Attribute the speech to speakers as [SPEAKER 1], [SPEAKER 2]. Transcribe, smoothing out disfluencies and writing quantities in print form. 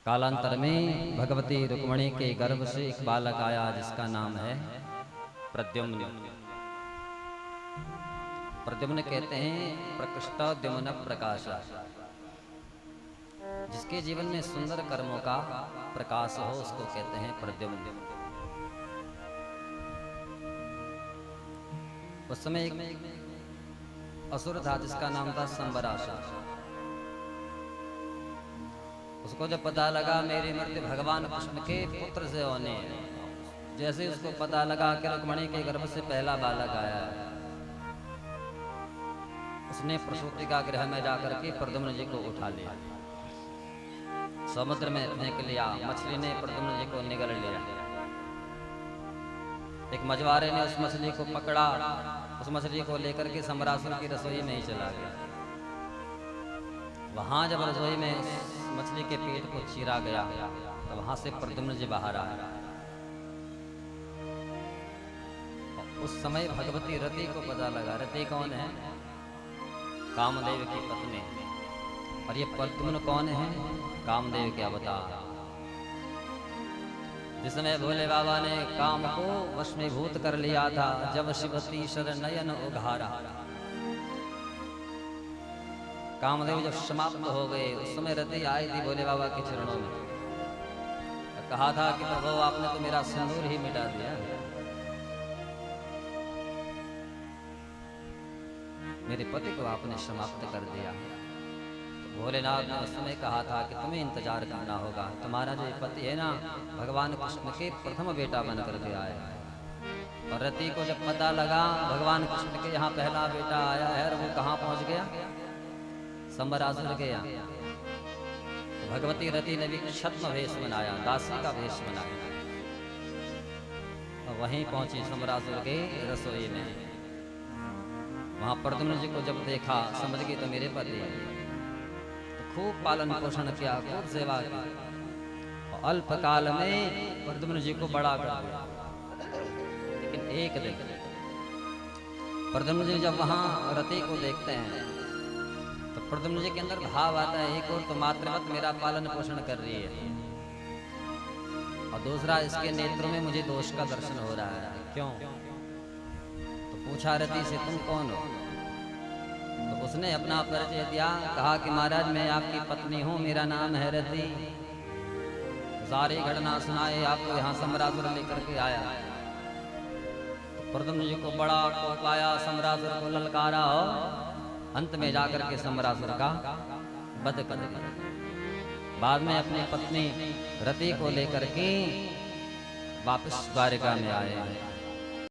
[SPEAKER 1] कालांतर में भगवती रुक्मिणी के गर्भ से एक बालक आया जिसका नाम है प्रद्युम्न। प्रद्युम्न कहते हैं प्रकृष्टोद्युम्न प्रकाश, जिसके जीवन में सुंदर कर्मों का प्रकाश हो उसको कहते हैं प्रद्युम्न। उस समय एक असुर था जिसका नाम था संबरासुर। उसको जब पता लगा मेरी मृत्यु भगवान कृष्ण के पुत्र से होने है, जैसे उसको पता लगा कि रुक्मिणी के गर्भ से पहला बालक आया है, उसने प्रसूति का गृह में जाकर के प्रद्युम्न जी को उठा लिया, समुद्र में फेंक लिया। मछली ने प्रद्युम्न जी को निगल लिया। एक मछुआरे ने उस मछली को पकड़ा, उस मछली को लेकर के संबरासुर की रसोई में ही चला गया। वहां जब रसोई में मछली के पेट को चीरा गया तो वहां से प्रद्युम्न जी बाहर आया। उस समय भगवती रति को पता लगा। रति कौन है? कामदेव की पत्नी। और ये प्रद्युम्न कौन है? कामदेव के अवतार। जिस समय भोले बाबा ने काम को वशीभूत कर लिया था, जब शिवती शर नयन उघारा, कामदेव जब समाप्त हो गए उस समय रति आई थी भोले बाबा के चरणों में। कहा था कि प्रभु आपने तो मेरा सिंदूर ही मिटा दिया, मेरे पति को आपने समाप्त कर दिया। तो भोलेनाथ ने उस समय कहा था कि तुम्हें इंतजार करना होगा, तुम्हारा जो पति है ना भगवान कृष्ण के प्रथम बेटा बन करके आया है। और रति को जब पता लगा भगवान कृष्ण के यहाँ पहला बेटा आया है और वो कहाँ पहुंच गया? संबरासुर गया। तो भगवती रति ने भी छद्म वेश बनाया, दासी का वेश बनाया, और वहीं पहुंची संबरासुर के रसोई में। वहां प्रद्युम्न जी को जब देखा समझ गई तो मेरे पति है, तो खूब पालन पोषण किया, खूब सेवा की, और अल्प काल में प्रद्युम्न जी को बड़ा कर दिया। लेकिन एक दिन प्रद्युम्न जी जब वहां रति को देखते हैं तो प्रद्युम्न जी के अंदर भाव आता है, एक और तो मातृवत मेरा पालन पोषण कर रही है, और दूसरा इसके नेत्रों में मुझे दोष का दर्शन हो रहा है। क्यों? तो पूछा रति से तुम कौन हो? तो उसने अपना परिचय दिया, कहा कि महाराज मैं आपकी पत्नी हूँ, मेरा नाम है रति। सारी घटना सुनाए, आपको यहाँ संबरासुर लेकर के आया। तो प्रद्युम्न जी को बड़ा कोप आया, संबरासुर को ललकारा और अंत में जाकर के संबरासुर का वध कर दिया। बाद में अपनी पत्नी रति को लेकर के वापस द्वारिका में आए।